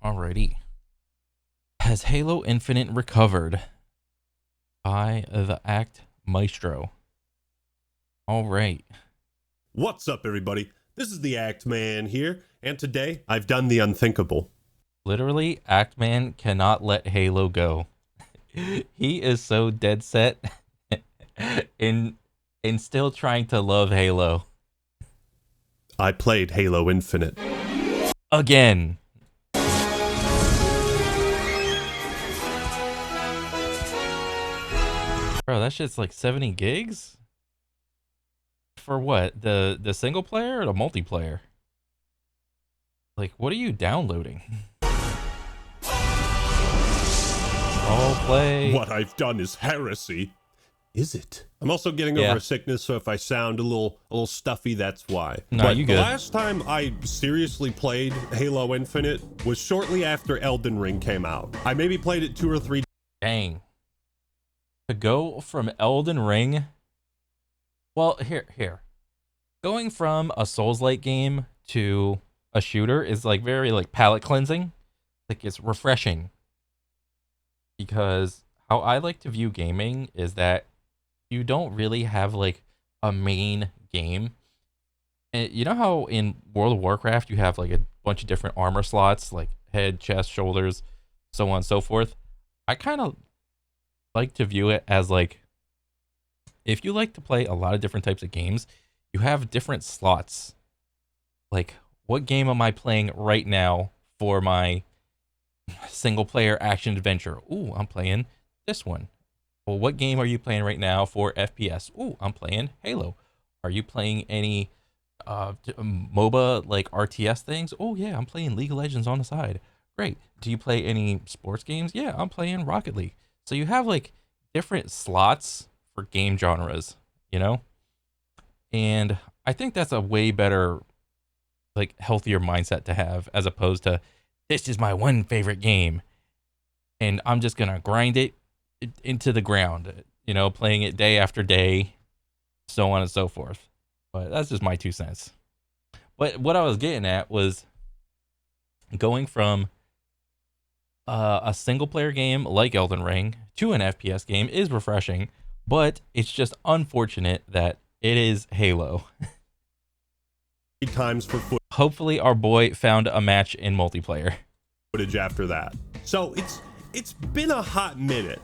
Alrighty. Has Halo Infinite recovered by the Act Maestro? All right. What's up, everybody? This is the Act Man here, and today I've done the unthinkable. Literally, Act Man cannot let Halo go. He is so dead set in still trying to love Halo. I played Halo Infinite. Again. Bro, that shit's like 70 gigs? For what? The single player or the multiplayer? Like, what are you downloading? All play. What I've done is heresy. Is it? I'm also getting over a sickness, so if I sound a little stuffy, that's why. No, you good. The last time I seriously played Halo Infinite was shortly after Elden Ring came out. I maybe played it 2 or 3. Dang. To go from Elden Ring. Well, here. Going from a Souls-like game to a shooter is like very like palate cleansing. Like it's refreshing. Because how I like to view gaming is that you don't really have like a main game. And you know how in World of Warcraft you have like a bunch of different armor slots, like head, chest, shoulders, so on and so forth. I kind of like to view it as like, if you like to play a lot of different types of games, you have different slots. Like, what game am I playing right now for my single player action adventure? Ooh, I'm playing this one. Well, what game are you playing right now for FPS? Ooh, I'm playing Halo. Are you playing any MOBA like RTS things? Oh yeah, I'm playing League of Legends on the side. Great. Do you play any sports games? Yeah, I'm playing Rocket League. So you have like different slots for game genres, you know? And I think that's a way better, like healthier mindset to have, as opposed to, this is my one favorite game and I'm just gonna grind it into the ground, you know, playing it day after day, so on and so forth. But that's just my 2 cents. But what I was getting at was going from a single player game like Elden Ring to an FPS game is refreshing, but it's just unfortunate that it is Halo. Times for Hopefully our boy found a match in multiplayer. Footage after that. So it's been a hot minute.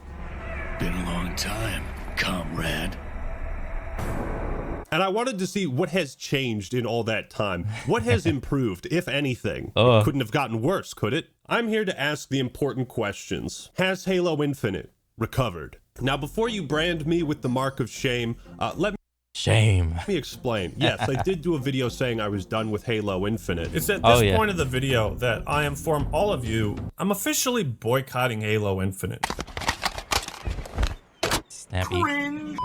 Been a long time, comrade. And I wanted to see what has changed in all that time. What has improved, if anything? Oh. It couldn't have gotten worse, could it? I'm here to ask the important questions. Has Halo Infinite recovered? Now, before you brand me with the mark of shame, let me explain. Yes, I did do a video saying I was done with Halo Infinite. It's at this point of the video that I inform all of you, I'm officially boycotting Halo Infinite. Snappy.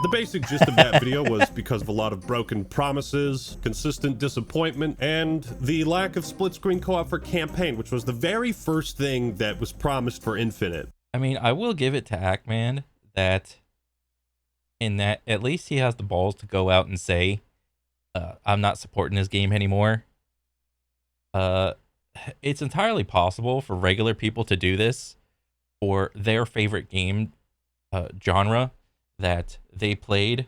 The basic gist of that video was because of a lot of broken promises, consistent disappointment, and the lack of split-screen co-op for campaign, which was the very first thing that was promised for Infinite. I mean, I will give it to Ackman that in that at least he has the balls to go out and say, I'm not supporting this game anymore. It's entirely possible for regular people to do this for their favorite game genre that they played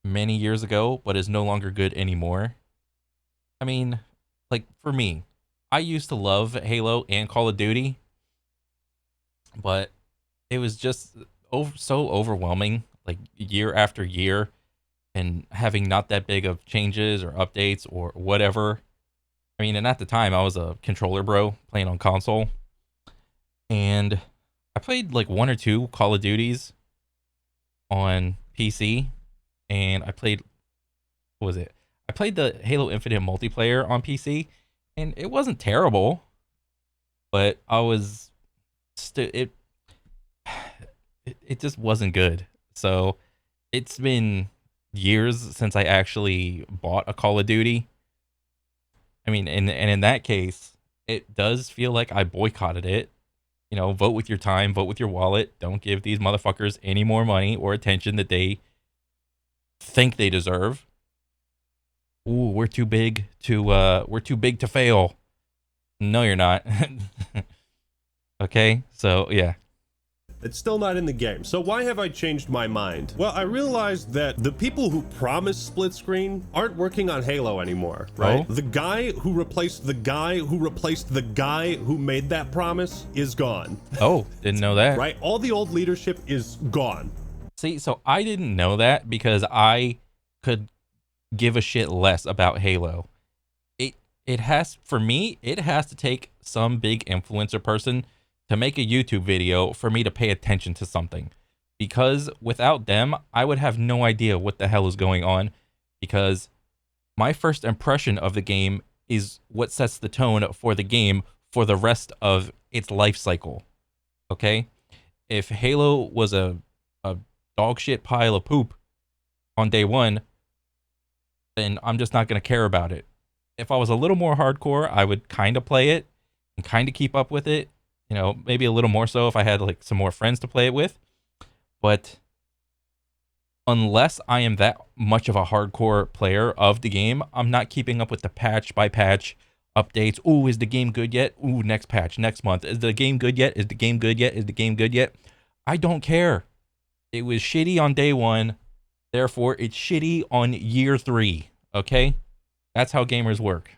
many years ago but is no longer good anymore. I mean, like for me, I used to love Halo and Call of Duty, but it was just so overwhelming, like year after year, and having not that big of changes or updates or whatever. I mean, and at the time I was a controller bro playing on console, and I played like 1 or 2 Call of Duties on PC, and I played, what was it? I played the Halo Infinite multiplayer on PC, and it wasn't terrible, but I was it just wasn't good. So it's been years since I actually bought a Call of Duty. I mean, and in that case, it does feel like I boycotted it. You know, vote with your time, vote with your wallet. Don't give these motherfuckers any more money or attention that they think they deserve. Ooh, we're too big to fail. No, you're not. Okay, so yeah. It's still not in the game. So why have I changed my mind? Well, I realized that the people who promised split screen aren't working on Halo anymore, right? Oh? The guy who replaced the guy who replaced the guy who made that promise is gone, Oh, didn't know that. right? All the old leadership is gone. See, so I didn't know that because I could give a shit less about Halo. It has, for me, it has to take some big influencer person to make a YouTube video for me to pay attention to something. Because without them, I would have no idea what the hell is going on, because my first impression of the game is what sets the tone for the game for the rest of its life cycle. Okay? If Halo was a dog shit pile of poop on day one, then I'm just not going to care about it. If I was a little more hardcore, I would kind of play it and kind of keep up with it. You know, maybe a little more so if I had like some more friends to play it with. But unless I am that much of a hardcore player of the game, I'm not keeping up with the patch by patch updates. Ooh, is the game good yet? Ooh, next patch, next month. Is the game good yet? Is the game good yet? Is the game good yet? I don't care. It was shitty on day one. Therefore, it's shitty on year 3. Okay? That's how gamers work.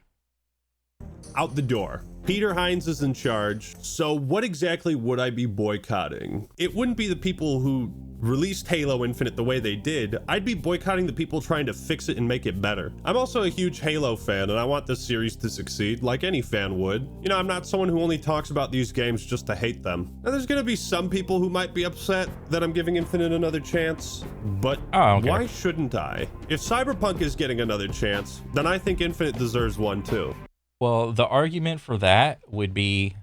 Out the door. Peter Hines is in charge. So what exactly would I be boycotting? It wouldn't be the people who released Halo Infinite the way they did. I'd be boycotting the people trying to fix it and make it better. I'm also a huge Halo fan, and I want this series to succeed like any fan would. You know, I'm not someone who only talks about these games just to hate them. Now, there's gonna be some people who might be upset that I'm giving Infinite another chance, but why shouldn't I? If Cyberpunk is getting another chance, then I think Infinite deserves one too. Well, the argument for that would be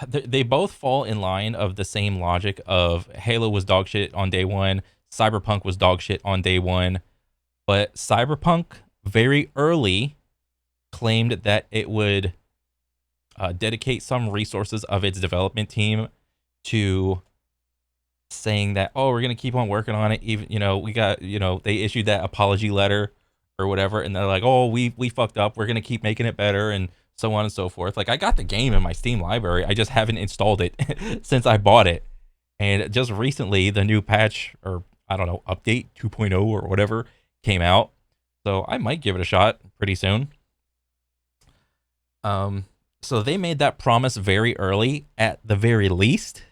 they both fall in line of the same logic of Halo was dog shit on day one, Cyberpunk was dog shit on day one, but Cyberpunk very early claimed that it would dedicate some resources of its development team to saying that, oh, we're going to keep on working on it. Even, you know, we got, you know, they issued that apology letter or whatever, and they're like, oh, we fucked up, we're gonna keep making it better, and so on and so forth. Like, I got the game in my Steam library, I just haven't installed it since I bought it. And just recently the new patch, or I don't know, update 2.0 or whatever, came out, so I might give it a shot pretty soon. So they made that promise very early at the very least,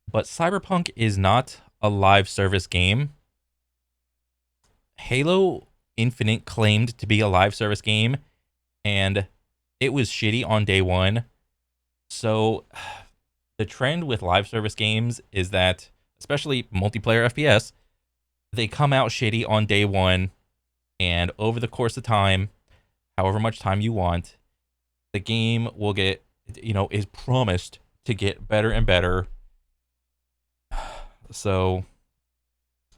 but Cyberpunk is not a live service game. Halo Infinite claimed to be a live service game, and it was shitty on day one. So the trend with live service games is that, especially multiplayer FPS, they come out shitty on day one, and over the course of time, however much time you want, the game will get, you know, is promised to get better and better. So,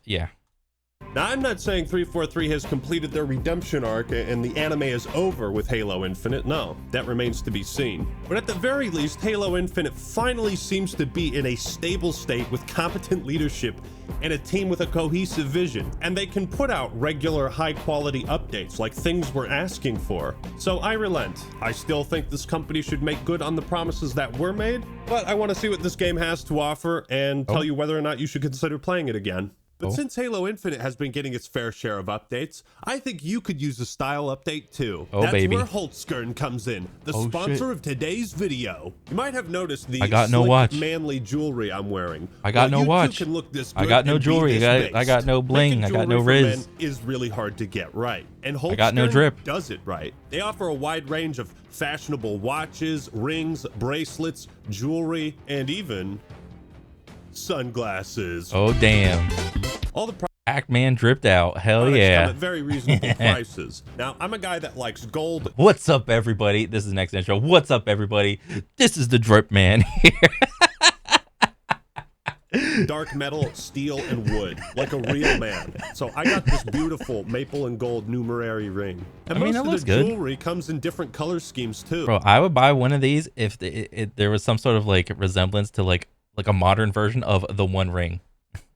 yeah. Now, I'm not saying 343 has completed their redemption arc and the anime is over with Halo Infinite. No, that remains to be seen. But at the very least, Halo Infinite finally seems to be in a stable state with competent leadership and a team with a cohesive vision. And they can put out regular high-quality updates like things we're asking for. So I relent. I still think this company should make good on the promises that were made, but I want to see what this game has to offer and tell you whether or not you should consider playing it again. But since Halo Infinite has been getting its fair share of updates, I think you could use a style update too. That's baby. where Holtzkern comes in, the sponsor of today's video. You might have noticed the manly jewelry I'm wearing. I got no watch. Can look this good I got no jewelry. I got no bling. I got no riz. Is really hard to get right, and Holtzkern I got no drip. Does it right. They offer a wide range of fashionable watches, rings, bracelets, jewelry, and even sunglasses. Oh damn. All the Act-Man dripped out. Hell yeah. Come at very reasonable prices. Now, I'm a guy that likes gold. What's up, everybody? This is the next intro. What's up, everybody? This is the Drip Man here. Dark metal, steel, and wood, like a real man. So I got this beautiful maple and gold numerary ring. And most of the jewelry comes in different color schemes too. Bro, I would buy one of these if there was some sort of like resemblance to like a modern version of the One Ring.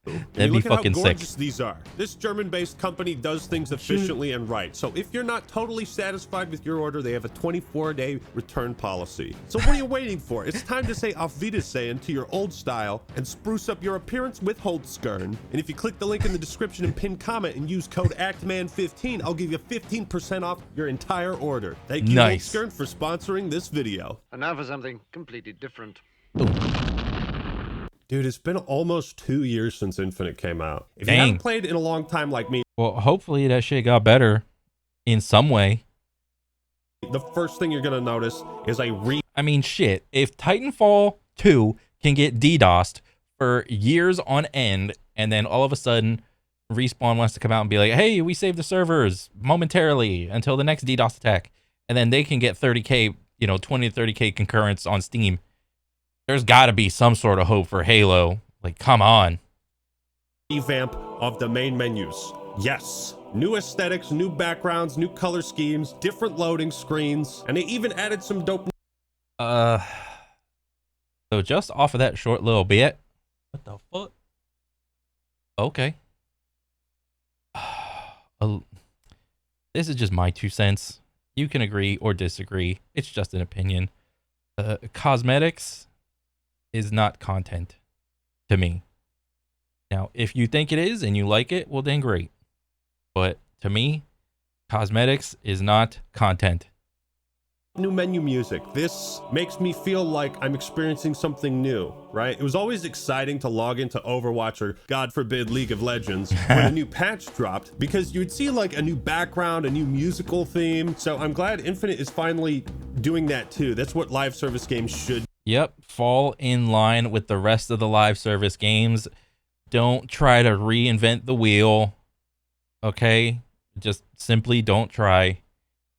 That'd be Look at how fucking sick. gorgeous these are. This German-based company does things efficiently and right. So if you're not totally satisfied with your order, they have a 24-day return policy. So what are you waiting for? It's time to say Auf Wiedersehen to your old style and spruce up your appearance with Holzskern. And if you click the link in the description and pin comment and use code ACTMAN15, I'll give you 15% off your entire order. Thank you, Holzskern, for sponsoring this video. And now for something completely different. Dude, it's been almost 2 years since Infinite came out. If Dang. you haven't played in a long time like me, Well, hopefully that shit got better in some way. the first thing you're gonna notice is I mean, shit. If Titanfall 2 can get DDoSed for years on end, and then all of a sudden Respawn wants to come out and be like, hey, we saved the servers momentarily until the next DDoS attack, and then they can get 30K, 20 to 30K concurrence on Steam, there's got to be some sort of hope for Halo. Like, come on. revamp of the main menus. Yes, new aesthetics, new backgrounds, new color schemes, different loading screens, and they even added some dope. So just off of that short little bit, what the fuck? Okay. This is just my 2 cents. You can agree or disagree. It's just an opinion. Cosmetics is not content to me. Now, if you think it is and you like it, well then great. But to me, cosmetics is not content. New menu music. This makes me feel like I'm experiencing something new, right? It was always exciting to log into Overwatch or, God forbid, League of Legends when a new patch dropped, because you'd see like a new background, a new musical theme. So I'm glad Infinite is finally doing that too. That's what live service games should. Yep, fall in line with the rest of the live service games. Don't try to reinvent the wheel, okay? Just simply don't try.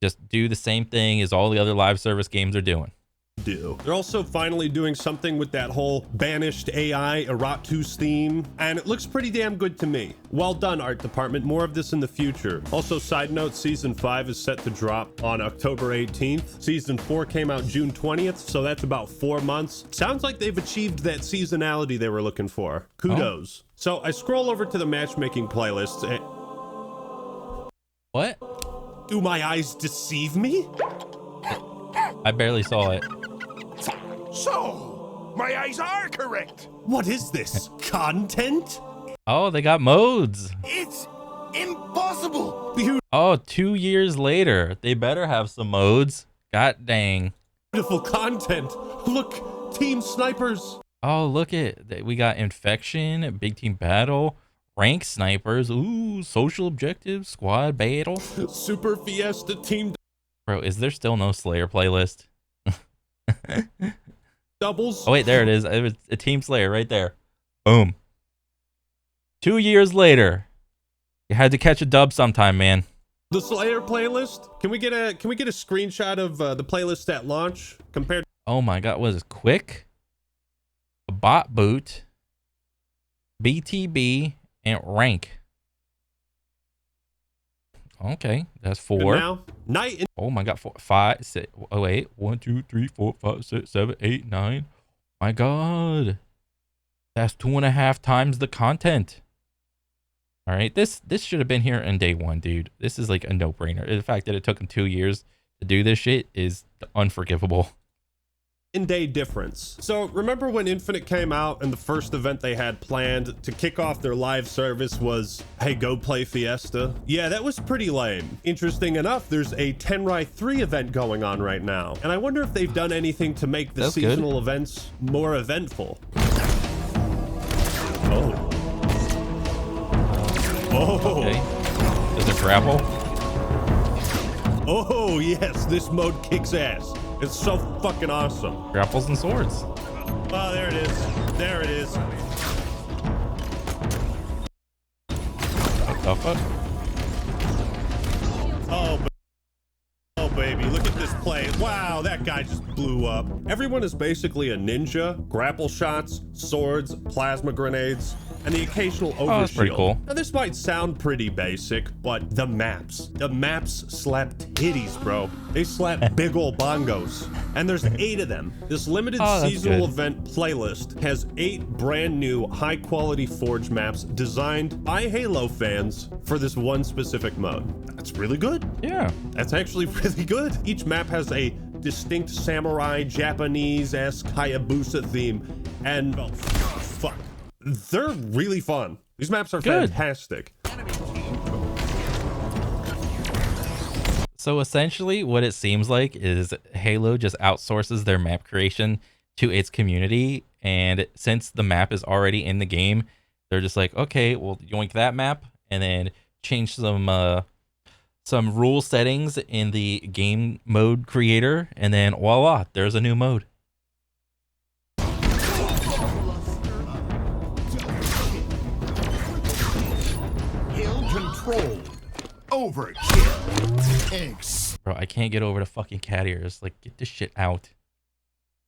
Just do the same thing as all the other live service games are doing. They're also finally doing something with that whole banished AI Eratus theme, and it looks pretty damn good to me. Well done, art department. More of this in the future. Also, side note, season 5 is set to drop on October 18th. Season 4 came out June 20th, so that's about 4 months. Sounds like they've achieved that seasonality they were looking for. Kudos. Oh. So I scroll over to the matchmaking playlists and... What? Do my eyes deceive me? I barely saw it. So, my eyes are correct. What is this? Content? Oh, they got modes. It's impossible. Oh, 2 years later. They better have some modes. God dang. Beautiful content. Look, team snipers. Oh, look at, we got infection, big team battle, rank snipers, ooh, social objectives, squad battle. Super Fiesta team Bro, is there still no Slayer playlist? doubles. Oh wait, there it is. It was a Team Slayer right there. Boom. 2 years later. You had to catch a dub sometime, man. The Slayer playlist. Can we get a screenshot of the playlist at launch compared? Oh my god, what is it? Quick, a bot boot, BTB, and rank. Okay, that's 4. Now, night and Oh my god, 4, 5, 6. Oh wait, 1, 2, 3, 4, 5, 6, 7, 8, 9. My god, that's 2.5 times the content. All right, this should have been here in day 1, dude. This is like a no-brainer. The fact that it took them 2 years to do this shit is unforgivable. day difference. So remember when Infinite came out and the first event they had planned to kick off their live service was, hey, go play Fiesta? Yeah, that was pretty lame. Interesting enough, there's a Tenrai 3 event going on right now, and I wonder if they've done anything to make the That's seasonal good. events more eventful. Oh. Oh. Okay, does it grapple? Oh, yes, this mode kicks ass. It's so fucking awesome. Grapples and swords. Oh, there it is. There it is. What the fuck? Oh, baby, look at this play. Wow, that guy just blew up. Everyone is basically a ninja. Grapple shots, swords, plasma grenades, and the occasional overshield. Oh, that's pretty cool. Now, this might sound pretty basic, but the maps slap titties, bro. They slap big ol' bongos. And there's 8 of them. This limited seasonal event playlist has 8 brand new high-quality Forge maps designed by Halo fans for this one specific mode. That's really good. Yeah. That's actually really good. Each map has a distinct samurai, Japanese-esque Hayabusa theme, and oh, fuck. They're really fun. These maps are fantastic. So essentially what it seems like is Halo just outsources their map creation to its community. And since the map is already in the game, they're just like, okay, we'll yoink that map and then change some rule settings in the game mode creator. And then voila, there's a new mode. Controlled. Overkill. Bro, I can't get over the fucking cat ears. Like, get this shit out.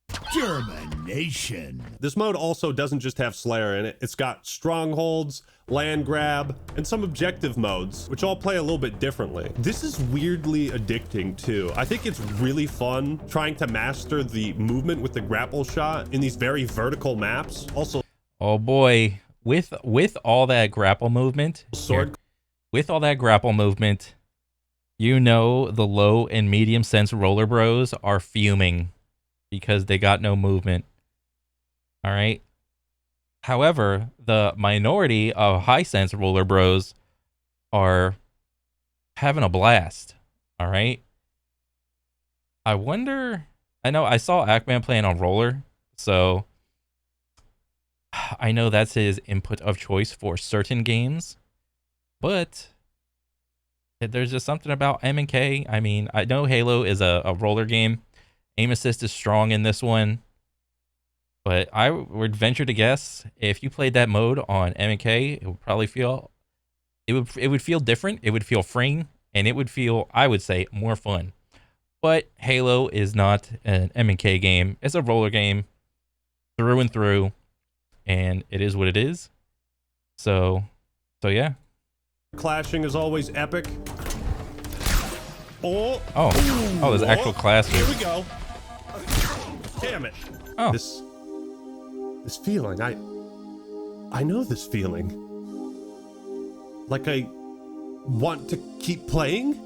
Extermination. This mode also doesn't just have Slayer in it. It's got strongholds, land grab, and some objective modes, which all play a little bit differently. This is weirdly addicting too. I think it's really fun trying to master the movement with the grapple shot in these very vertical maps. Also, oh boy, with all that grapple movement, with all that grapple movement, you know the low and medium sense roller bros are fuming because they got no movement. All right. However, the minority of high sense roller bros are having a blast. All right. I wonder, I know I saw Ackman playing on roller, so I know that's his input of choice for certain games, but there's just something about M and K. I mean, I know Halo is a roller game. Aim assist is strong in this one, but I would venture to guess if you played that mode on M and K, it would probably feel it would feel different. It would feel freeing, and it would feel, I would say, more fun. But Halo is not an M and K game. It's a roller game through and through, and it is what it is. So yeah. clashing is always epic. Oh, there's actual classes. Here we go. Damn it. Oh. This feeling, I know this feeling. Like I want to keep playing.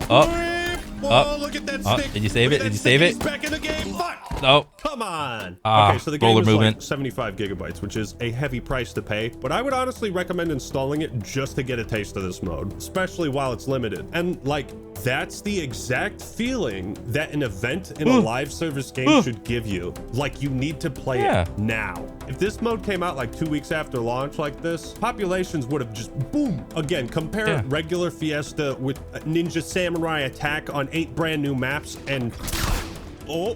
Look at that stick. Did you save it? Did you save it? He's back in the game. Fuck. Oh. Come on. Ah, okay, so the game roller is movement. like 75 gigabytes, which is a heavy price to pay, but I would honestly recommend installing it just to get a taste of this mode, especially while it's limited. And like, that's the exact feeling that an event in a live service game should give you. Like, you need to play it now. If this mode came out like 2 weeks after launch like this, populations would have just boom. Again, compare regular Fiesta with Ninja Samurai Attack on 8 brand new maps and oh,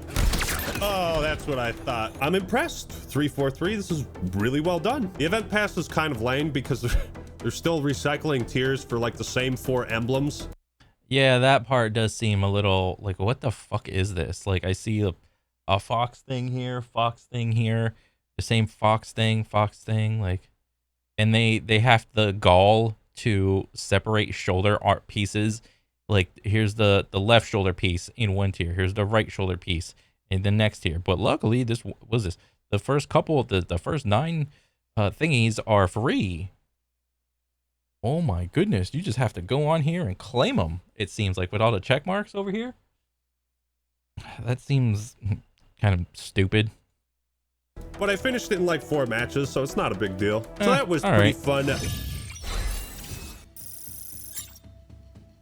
that's what I thought. I'm impressed. 343, this is really well done. The event pass is kind of lame because they're still recycling tiers for like the same 4 emblems. Yeah, that part does seem a little like, what the fuck is this? Like, I see a fox thing here, the same fox thing, like, and they have the gall to separate shoulder art pieces. Like, here's the left shoulder piece in one tier, here's the right shoulder piece in the next tier. But luckily, the first couple, the first 9 thingies are free. Oh my goodness, you just have to go on here and claim them, it seems like, with all the check marks over here. That seems kind of stupid. But I finished it in like 4 matches, so it's not a big deal. So that was pretty fun.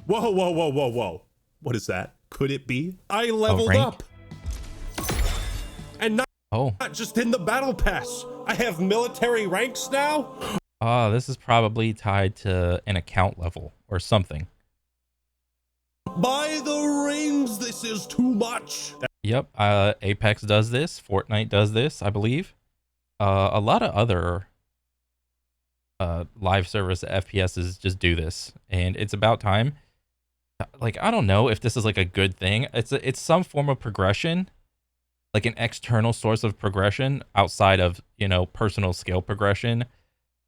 Whoa. What is that? Could it be? I leveled up. And not just in the battle pass. I have military ranks now. This is probably tied to an account level or something. By the rings, this is too much. Yep, Apex does this, Fortnite does this, I believe. A lot of other live service FPSs just do this, and it's about time. like I don't know if this is like a good thing. It's some form of progression, like an external source of progression outside of, personal skill progression.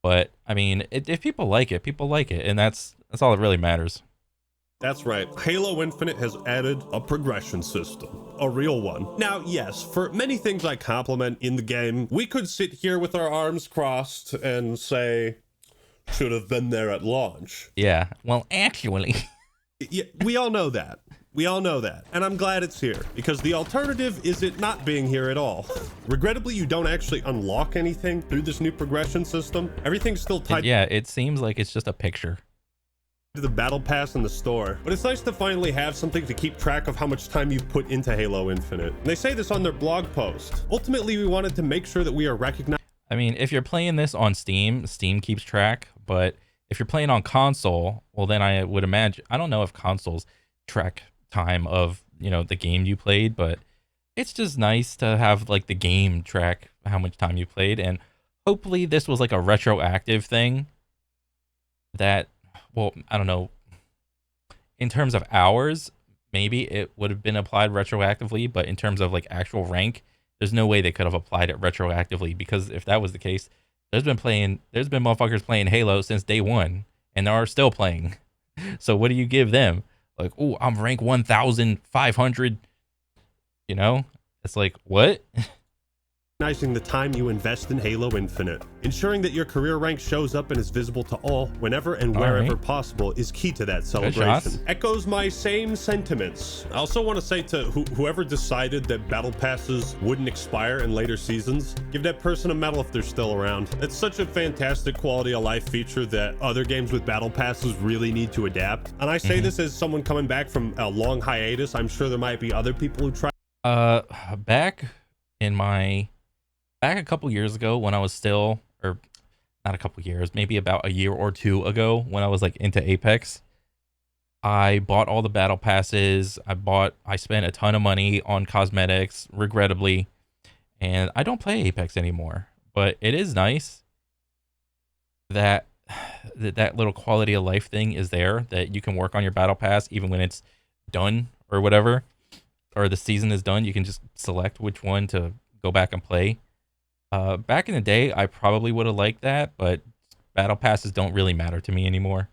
But I mean, if people like it, people like it, and that's all that really matters. That's right. Halo Infinite has added a progression system. A real one. Now, yes, for many things I compliment in the game, we could sit here with our arms crossed and say, should have been there at launch. Yeah. Well, actually. Yeah, we all know that. We all know that. And I'm glad it's here, because the alternative is it not being here at all. Regrettably, you don't actually unlock anything through this new progression system. Everything's still tied Yeah, it seems like it's just a picture. to the battle pass in the store. But it's nice to finally have something to keep track of how much time you've put into Halo Infinite. And they say this on their blog post. Ultimately, we wanted to make sure that we are recognized. I mean, if you're playing this on Steam, Steam keeps track, but if you're playing on console, well, then I would imagine, I don't know if consoles track time of, the game you played, but it's just nice to have like the game track how much time you played. And hopefully this was like a retroactive thing that, well, I don't know, in terms of hours, maybe it would have been applied retroactively, but in terms of like actual rank, there's no way they could have applied it retroactively, because if that was the case, there's been motherfuckers playing Halo since day one and are still playing. So what do you give them? Like, oh, I'm rank 1,500. It's like, what? Recognizing the time you invest in Halo Infinite. Ensuring that your career rank shows up and is visible to all, whenever and wherever possible, is key to that celebration. Echoes my same sentiments. I also want to say to whoever decided that battle passes wouldn't expire in later seasons, give that person a medal if they're still around. It's such a fantastic quality of life feature that other games with battle passes really need to adapt. And I say this as someone coming back from a long hiatus. I'm sure there might be other people who try. Back a couple years ago when I was still, or not a couple years, maybe about a year or two ago when I was like into Apex, I bought all the battle passes. I spent a ton of money on cosmetics, regrettably, and I don't play Apex anymore. But it is nice that that little quality of life thing is there, that you can work on your battle pass even when it's done or whatever, or the season is done. You can just select which one to go back and play. Back in the day, I probably would have liked that, but battle passes don't really matter to me anymore.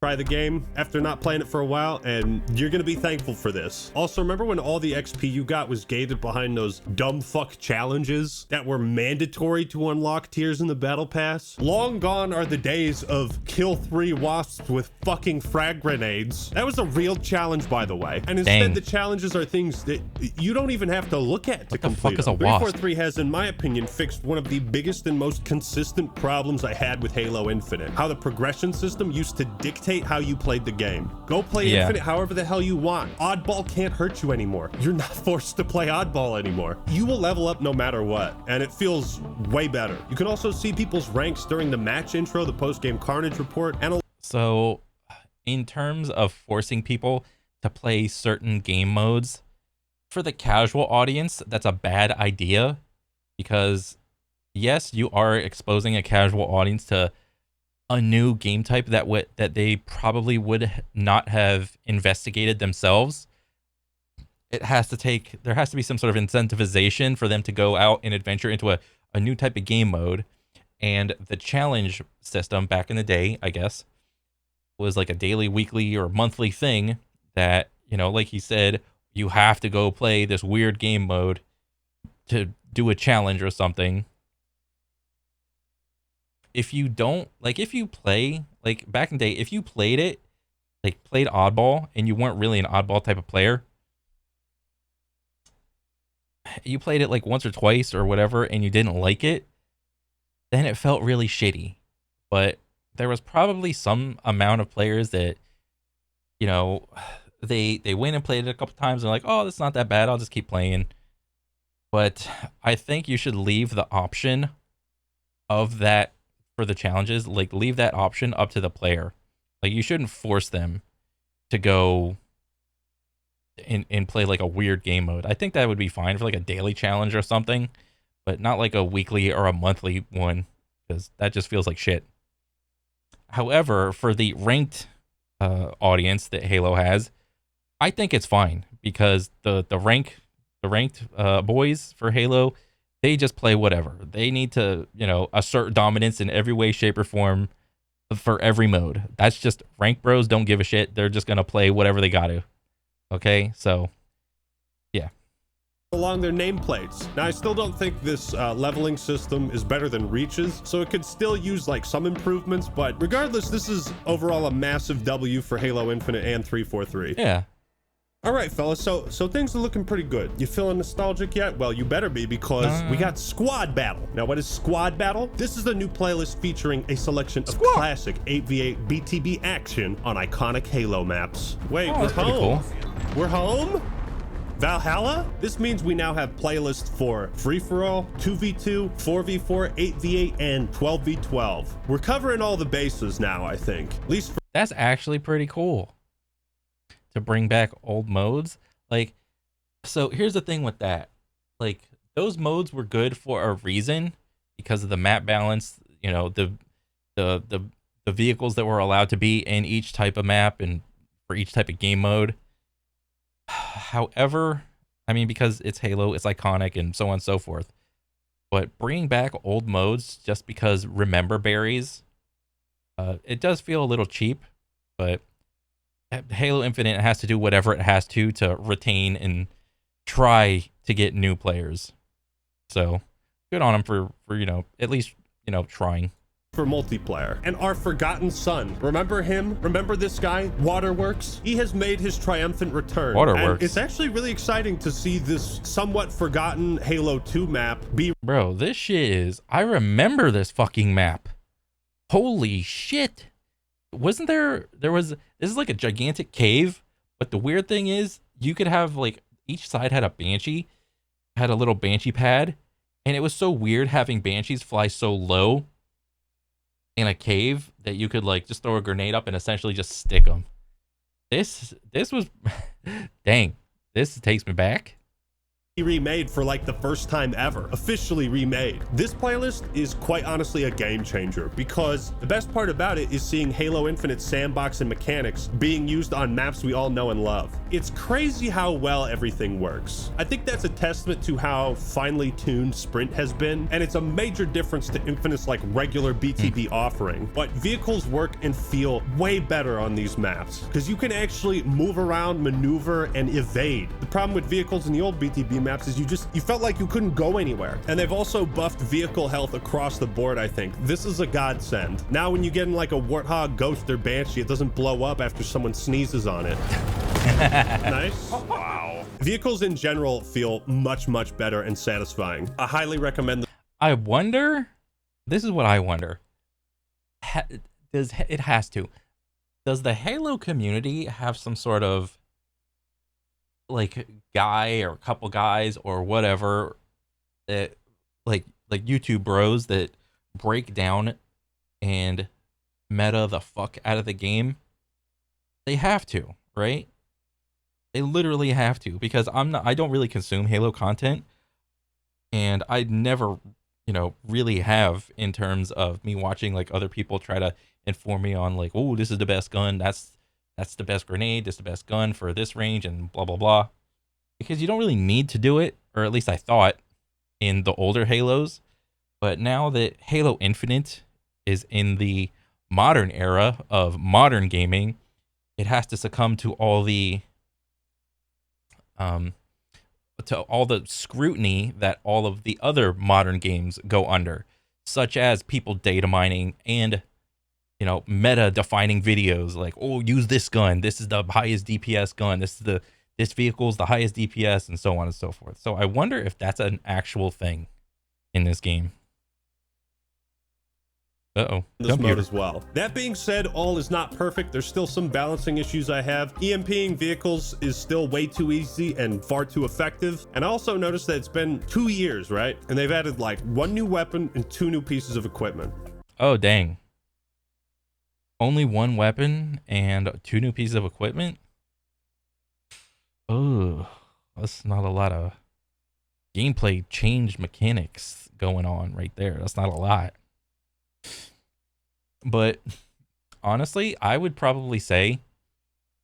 Try the game after not playing it for a while, and you're gonna be thankful for this. Also, remember when all the XP you got was gated behind those dumb fuck challenges that were mandatory to unlock tiers in the battle pass? Long gone are the days of kill 3 wasps with fucking frag grenades. That was a real challenge, by the way. And instead, the challenges are things that you don't even have to look at to complete. What the fuck is a wasp? 343 has, in my opinion, fixed one of the biggest and most consistent problems I had with Halo Infinite. How the progression system used to dictate how you played the game. Go play Infinite however the hell you want. Oddball can't hurt you anymore. You're not forced to play Oddball anymore. You will level up no matter what, and it feels way better. You can also see people's ranks during the match intro, the post-game carnage report, and so in terms of forcing people to play certain game modes, for the casual audience, that's a bad idea, because yes, you are exposing a casual audience to a new game type that they probably would not have investigated themselves. There has to be some sort of incentivization for them to go out and adventure into a new type of game mode. And the challenge system back in the day, I guess, was like a daily, weekly, or monthly thing that, like he said, you have to go play this weird game mode to do a challenge or something. If you don't, like, if you play, like, back in the day, if you played it, like, played Oddball, and you weren't really an Oddball type of player, you played it, like, once or twice or whatever, and you didn't like it, then it felt really shitty. But there was probably some amount of players that, they went and played it a couple times, and they're like, oh, that's not that bad, I'll just keep playing. But I think you should leave the option of that for the challenges, like, leave that option up to the player. Like, you shouldn't force them to go and play like a weird game mode. I think that would be fine for like a daily challenge or something, but not like a weekly or a monthly one, because that just feels like shit. However, for the ranked audience that Halo has, I think it's fine because the ranked boys for Halo, they just play whatever. They need to, assert dominance in every way, shape, or form for every mode. That's just rank bros don't give a shit. They're just gonna play whatever they got to. Okay, so yeah. Along their nameplates. Now, I still don't think this leveling system is better than Reach's, so it could still use like some improvements, but regardless, this is overall a massive W for Halo Infinite and 343. Yeah. All right, fellas, so things are looking pretty good. You feeling nostalgic yet? Well, you better be, because we got Squad Battle. Now, what is Squad Battle? This is the new playlist featuring a selection of classic 8v8 BTB action on iconic Halo maps. Wait, we're home. Cool. We're home? Valhalla? This means we now have playlists for free-for-all, 2v2, 4v4, 8v8, and 12v12. We're covering all the bases now, I think. At least for That's actually pretty cool to bring back old modes. Like, so here's the thing with that. Like, those modes were good for a reason because of the map balance, the vehicles that were allowed to be in each type of map and for each type of game mode. However, I mean, because it's Halo, it's iconic and so on and so forth. But bringing back old modes just because remember berries, it does feel a little cheap, but Halo Infinite has to do whatever it has to retain and try to get new players. So good on them for at least, trying. For multiplayer. And our forgotten son, remember him? Remember this guy, Waterworks? He has made his triumphant return. Waterworks. And it's actually really exciting to see this somewhat forgotten Halo 2 map be. Bro, this shit is, I remember this fucking map. Holy shit. Wasn't this is like a gigantic cave, but the weird thing is you could have like each side had a little Banshee pad, and it was so weird having Banshees fly so low in a cave that you could like just throw a grenade up and essentially just stick them. This was dang, this takes me back. Remade for like the first time ever, officially remade. This playlist is quite honestly a game changer because the best part about it is seeing Halo Infinite sandbox and mechanics being used on maps we all know and love. It's crazy how well everything works. I think that's a testament to how finely tuned Sprint has been, and it's a major difference to Infinite's like regular BTB offering. But vehicles work and feel way better on these maps because you can actually move around, maneuver, and evade. The problem with vehicles in the old BTB maps is you felt like you couldn't go anywhere. And they've also buffed vehicle health across the board, I think. This is a godsend. Now when you get in like a Warthog, Ghost, or Banshee, it doesn't blow up after someone sneezes on it. Nice. Wow. Vehicles in general feel much, much better and satisfying. I highly recommend them. I wonder, this is what I wonder. Does the Halo community have some sort of like guy or a couple guys or whatever that like YouTube bros that break down and meta the fuck out of the game? They have to, right? They literally have to, because I don't really consume Halo content, and I never, really have, in terms of me watching like other people try to inform me on like, oh, this is the best gun, that's the best grenade, this is the best gun for this range, and blah blah blah. Because you don't really need to do it, or at least I thought in the older Halos. But now that Halo Infinite is in the modern era of modern gaming, it has to succumb to all the scrutiny that all of the other modern games go under, such as people data mining and meta defining videos like, oh, use this gun, this is the highest DPS gun, this vehicle is the highest DPS, and so on and so forth. So I wonder if that's an actual thing in this game. This mode as well. That being said, all is not perfect. There's still some balancing issues I have. EMPing vehicles is still way too easy and far too effective. And I also noticed that it's been 2 years, right? And they've added like 1 new weapon and 2 new pieces of equipment. Oh, dang. Only 1 weapon and 2 new pieces of equipment? Oh, that's not a lot of gameplay change mechanics going on right there. That's not a lot. But honestly, I would probably say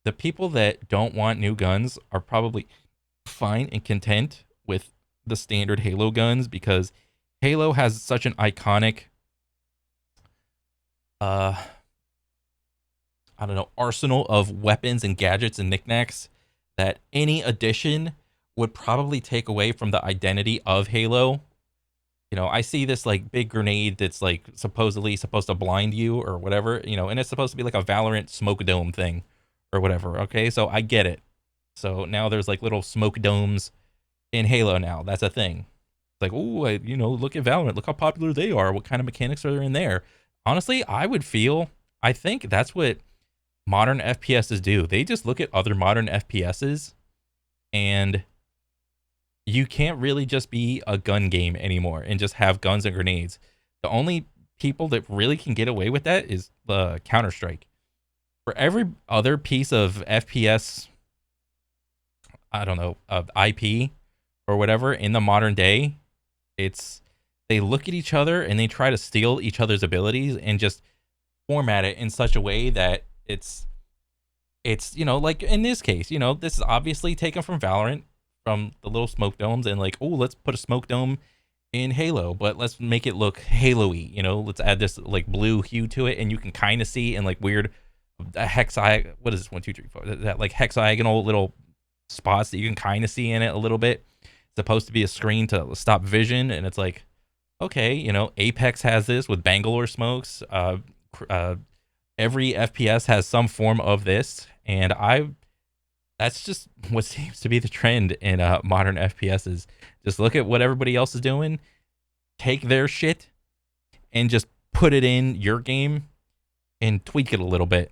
the people that don't want new guns are probably fine and content with the standard Halo guns because Halo has such an iconic I don't know, arsenal of weapons and gadgets and knickknacks that any addition would probably take away from the identity of Halo. You know, I see this like big grenade that's like supposedly supposed to blind you or whatever, you know, and it's supposed to be like a Valorant smoke dome thing or whatever. Okay, so I get it. So now there's like little smoke domes in Halo now. That's a thing. It's like, oh, you know, look at Valorant. Look how popular they are. What kind of mechanics are in there? Honestly, I think that's what modern FPSs do. They just look at other modern FPSs, and you can't really just be a gun game anymore and just have guns and grenades. The only people that really can get away with that is the Counter-Strike. For every other piece of FPS, I don't know, of IP or whatever in the modern day, they look at each other and they try to steal each other's abilities and just format it in such a way that it's you know, like in this case, you know, this is obviously taken from Valorant, from the little smoke domes, and like, oh, let's put a smoke dome in Halo, but let's make it look Halo-y, you know, let's add this like blue hue to it, and you can kind of see in like weird what is this, 1 2 3 4, that like hexagonal little spots that you can kind of see in it a little bit. It's supposed to be a screen to stop vision, and it's like, okay, you know, Apex has this with Bangalore smokes. Every FPS has some form of this, and that's just what seems to be the trend in modern FPSs. Just look at what everybody else is doing, take their shit, and just put it in your game and tweak it a little bit.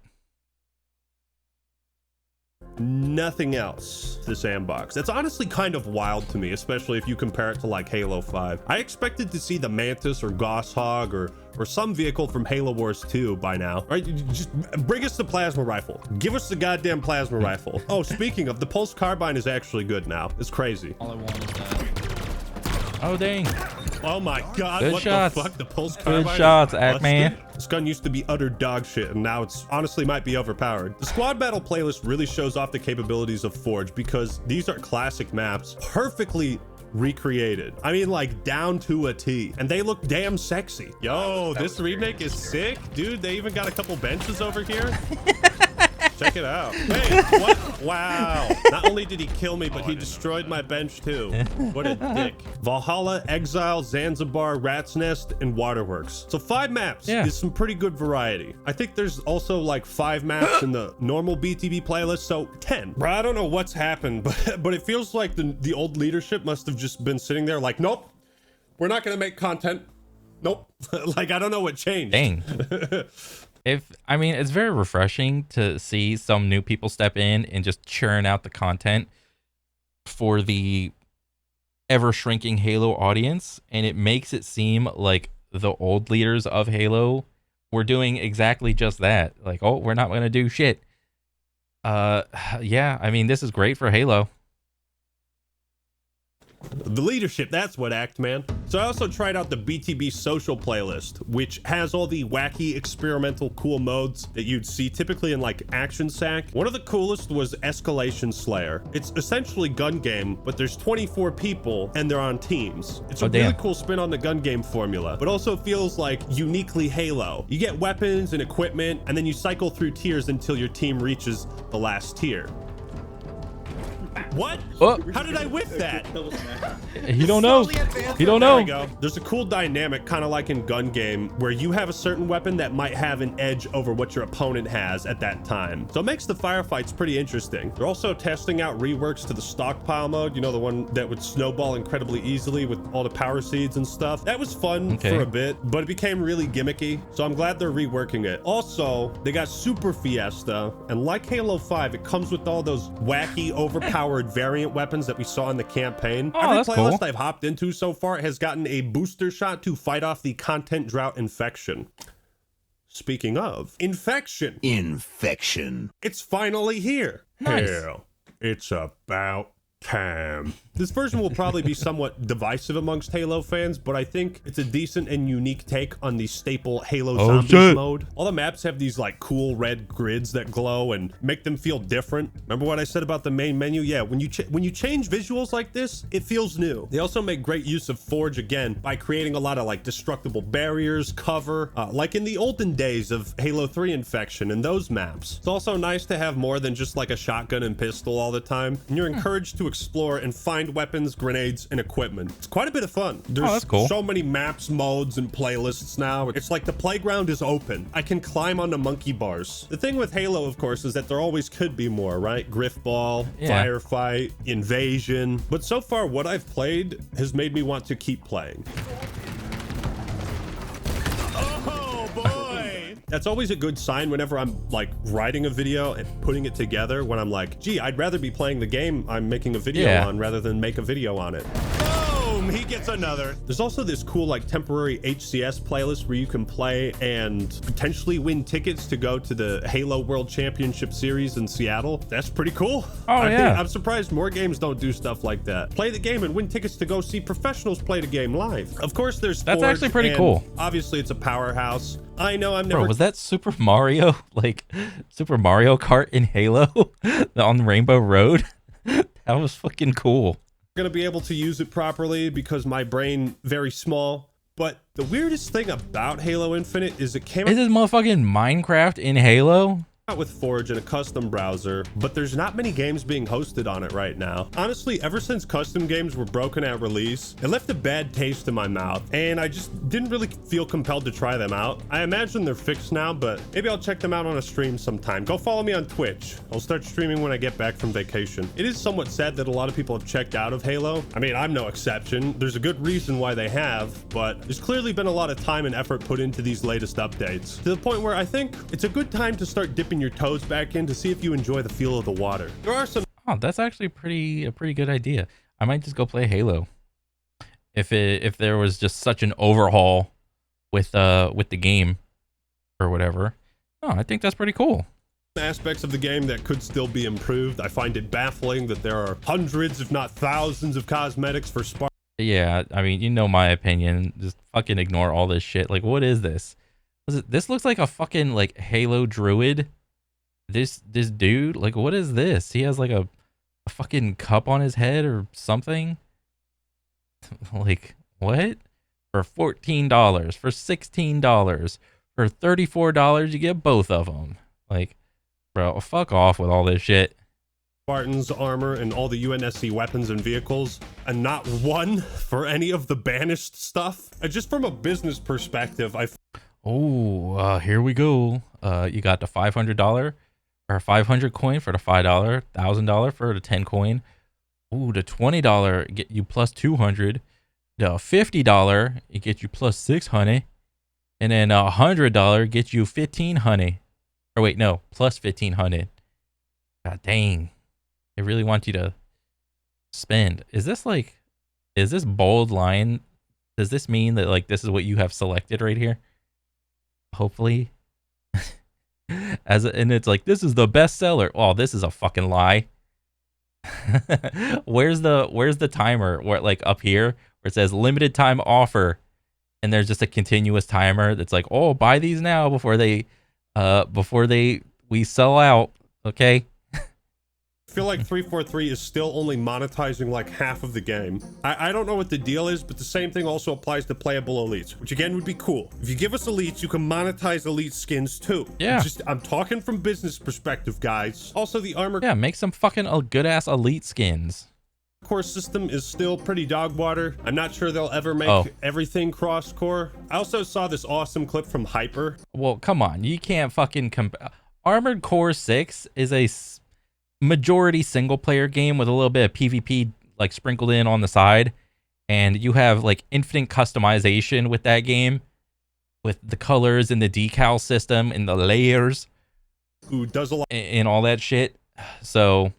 Nothing else, the sandbox. That's honestly kind of wild to me, especially if you compare it to like Halo 5. I expected to see the Mantis or Gosshog or some vehicle from Halo Wars 2 by now. All right, just bring us the plasma rifle. Give us the goddamn plasma rifle. Oh, speaking of, the pulse carbine is actually good now. It's crazy. All I want is that. Oh, dang. Oh my god, Good what shots. the fuck? The pulse carbine. Good shots, is Ackman. busted. This gun used to be utter dog shit, and now it's honestly might be overpowered. The squad battle playlist really shows off the capabilities of Forge because these are classic maps, perfectly recreated. I mean, like down to a T, and they look damn sexy. Yo, this remake is sick, dude. They even got a couple benches over here. Check it out. Hey, what? Wow. Not only did he kill me, but he destroyed my bench too. What a dick. Valhalla, Exile, Zanzibar, Rat's Nest, and Waterworks. So 5 maps is some pretty good variety. I think there's also like 5 maps in the normal BTB playlist, so 10. Bro, I don't know what's happened, but it feels like the old leadership must have just been sitting there like, nope, we're not gonna make content. Nope. Like, I don't know what changed. Dang. It's very refreshing to see some new people step in and just churn out the content for the ever shrinking Halo audience, and it makes it seem like the old leaders of Halo were doing exactly just that. Like, oh, we're not gonna do shit. Yeah, I mean, this is great for Halo. The leadership, that's what act, man. So I also tried out the BTB social playlist, which has all the wacky, experimental, cool modes that you'd see typically in like Action Sack. One of the coolest was Escalation Slayer. It's essentially gun game, but there's 24 people and they're on teams. It's a really cool spin on the gun game formula, but also feels like uniquely Halo. You get weapons and equipment, and then you cycle through tiers until your team reaches the last tier. What? Oh. How did I whiff that? He don't know. He don't know. There we go. There's a cool dynamic, kind of like in gun game, where you have a certain weapon that might have an edge over what your opponent has at that time. So it makes the firefights pretty interesting. They're also testing out reworks to the stockpile mode, you know, the one that would snowball incredibly easily with all the power seeds and stuff. That was fun for a bit, but it became really gimmicky. So I'm glad they're reworking it. Also, they got Super Fiesta, and like Halo 5, it comes with all those wacky, overpowered variant weapons that we saw in the campaign. Oh, Every playlist I've hopped into so far has gotten a booster shot to fight off the content drought infection. Speaking of infection, Infection. it's finally here. Nice. Hell, it's about Cam. This version will probably be somewhat divisive amongst Halo fans, but I think it's a decent and unique take on the staple Halo Zombies mode. All the maps have these like cool red grids that glow and make them feel different. Remember what I said about the main menu? Yeah, when you change visuals like this, it feels new. They also make great use of Forge again by creating a lot of like destructible barriers, cover, like in the olden days of Halo 3 Infection and those maps. It's also nice to have more than just like a shotgun and pistol all the time, and you're encouraged to explore and find weapons, grenades, and equipment. It's quite a bit of fun. There's that's cool. So many maps, modes, and playlists now. It's like the playground is open. I can climb onto monkey bars. The thing with Halo, of course, is that there always could be more, right? Griffball, firefight, invasion. But so far, what I've played has made me want to keep playing. That's always a good sign whenever I'm like writing a video and putting it together, when I'm like, gee, I'd rather be playing the game I'm making a video on rather than make a video on it. Boom, he gets another. There's also this cool like temporary HCS playlist where you can play and potentially win tickets to go to the Halo World Championship Series in Seattle. That's pretty cool. I'm surprised more games don't do stuff like that. Play the game and win tickets to go see professionals play the game live. Of course, there's That's Forge, actually pretty and cool. Obviously, it's a powerhouse. I know I'm never. Bro, was that Super Mario, like Super Mario Kart in Halo on Rainbow Road? That was fucking cool. Gonna be able to use it properly because my brain very small. But the weirdest thing about Halo Infinite is it came Is this motherfucking Minecraft in Halo? out with Forge and a custom browser, but there's not many games being hosted on it right now. Honestly, ever since custom games were broken at release, it left a bad taste in my mouth, and I just didn't really feel compelled to try them out. I imagine they're fixed now, but maybe I'll check them out on a stream sometime. Go follow me on Twitch. I'll start streaming when I get back from vacation. It is somewhat sad that a lot of people have checked out of Halo. I mean, I'm no exception. There's a good reason why they have, but there's clearly been a lot of time and effort put into these latest updates, to the point where I think it's a good time to start dipping your toes back in to see if you enjoy the feel of the water. There are some. Oh, that's actually a pretty good idea. I might just go play Halo. If there was just such an overhaul with the game or whatever. Oh, I think that's pretty cool. Aspects of the game that could still be improved. I find it baffling that there are hundreds, if not thousands, of cosmetics for Spark. Yeah, I mean, you know my opinion. Just fucking ignore all this shit. Like, what is this? This looks like a fucking like Halo druid. This dude, like, what is this? He has like a fucking cup on his head or something. Like, what? For $14, for $16, for $34, you get both of them. Like, bro, fuck off with all this shit. Spartan's armor and all the UNSC weapons and vehicles, and not one for any of the banished stuff. Just from a business perspective, Oh, here we go. You got the $500 or 500 coin for the $5, $1,000 for the 10 coin. Ooh, the $20 get you plus 200. The $50 it gets you plus 600, and then $100 gets you 1,500. Or wait, no, plus 1,500. God dang, they really want you to spend. Is this bold line? Does this mean that like this is what you have selected right here? Hopefully. And it's like, this is the best seller. Oh, this is a fucking lie. Where's the timer? Where, like, up here where it says limited time offer, and there's just a continuous timer that's like, oh, buy these now before we sell out. Okay. I feel like 343 is still only monetizing like half of the game. I don't know what the deal is, but the same thing also applies to playable elites, which again would be cool. If you give us elites, you can monetize elite skins too. Yeah. I'm talking from business perspective, guys. Also, the armor. Yeah, make some fucking good ass elite skins. Core system is still pretty dog water. I'm not sure they'll ever make everything cross core. I also saw this awesome clip from Hyper. Well, come on, you can't fucking Armored Core 6 is a majority single player game with a little bit of PvP like sprinkled in on the side, and you have like infinite customization with that game, with the colors and the decal system and the layers, who does a lot and all that shit. So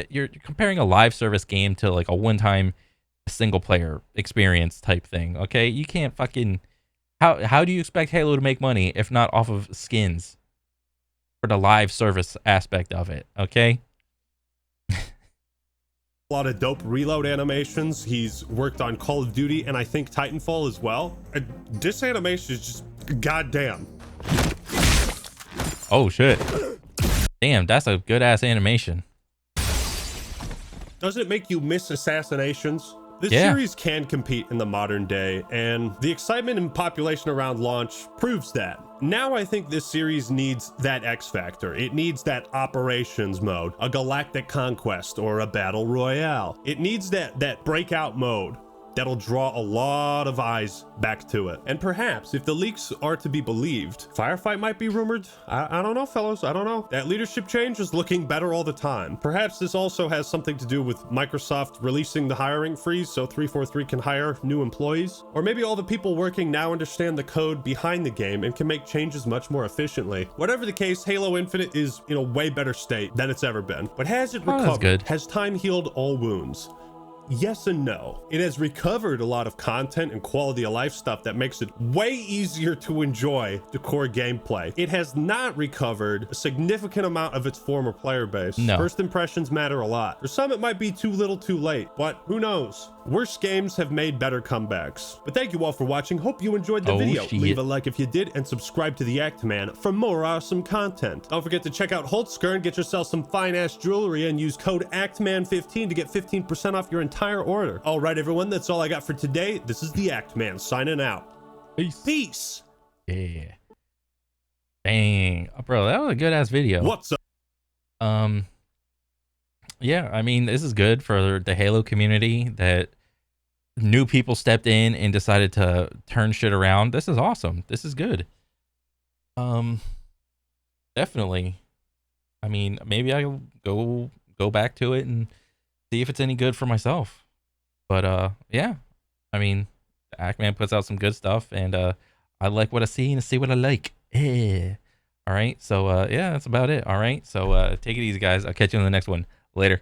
you're comparing a live service game to like a one-time single player experience type thing. Okay, you can't fucking how do you expect Halo to make money if not off of skins for the live service aspect of it? Okay. a lot of dope reload animations. He's worked on Call of Duty and I think Titanfall as well. This animation is just goddamn. Oh shit. Damn, that's a good ass animation. Doesn't it make you miss assassinations? This Yeah. series can compete in the modern day, and the excitement and population around launch proves that. Now I think this series needs that X factor. It needs that operations mode, a galactic conquest, or a battle royale. It needs that breakout mode that'll draw a lot of eyes back to it. And perhaps, if the leaks are to be believed, Firefight might be rumored. I don't know, fellas, I don't know. That leadership change is looking better all the time. Perhaps this also has something to do with Microsoft releasing the hiring freeze so 343 can hire new employees. Or maybe all the people working now understand the code behind the game and can make changes much more efficiently. Whatever the case, Halo Infinite is in a way better state than it's ever been. But has it that's recovered? good. Has time healed all wounds? Yes and no. It has recovered a lot of content and quality of life stuff that makes it way easier to enjoy the core gameplay. It has not recovered a significant amount of its former player base. No. First impressions matter a lot. For some, it might be too little too late, but who knows? Worse games have made better comebacks. But thank you all for watching. Hope you enjoyed the Oh, video. shit. Leave a like if you did and subscribe to the Act Man for more awesome content. Don't forget to check out Holtzker and get yourself some fine ass jewelry and use code ACTMAN15 to get 15% off your entire order. All right, everyone, that's all I got for today. This is the Act Man signing out. Peace. Peace. Yeah. Dang. Bro, that was a good ass video. What's up? Yeah, I mean, this is good for the Halo community that new people stepped in and decided to turn shit around. This is awesome. This is good. Definitely. I mean, maybe I'll go back to it and see if it's any good for myself. But yeah. I mean, Ackman puts out some good stuff, and I like what I see and I see what I like. Yeah. All right. So yeah, that's about it. All right. So take it easy, guys. I'll catch you in the next one. Later.